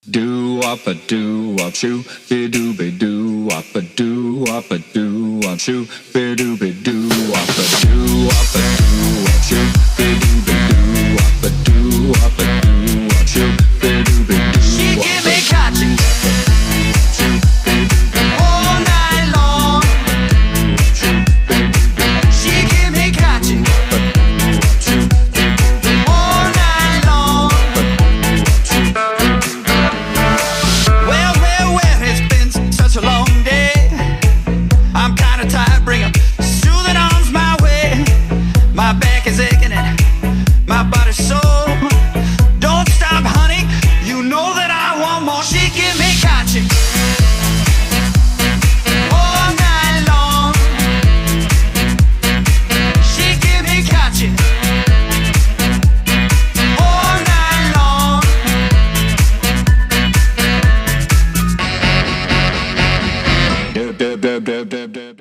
Do wop a do wop shoo, be do be do wop a do wop a do wop shoo, be do be do wop a do wop a do wop shoo, be do be do wop a do wop a do wop shoo, be do be do. She give me catching all night long. She give me catching all night long. Well, it's been such a long day. I'm kinda tired, bring 'em soothing arms my way. My back is aching and my body's sore. Don't stop, honey, you know that I want more. She give me catching all night long. She give me catching all night long. Do do do do do.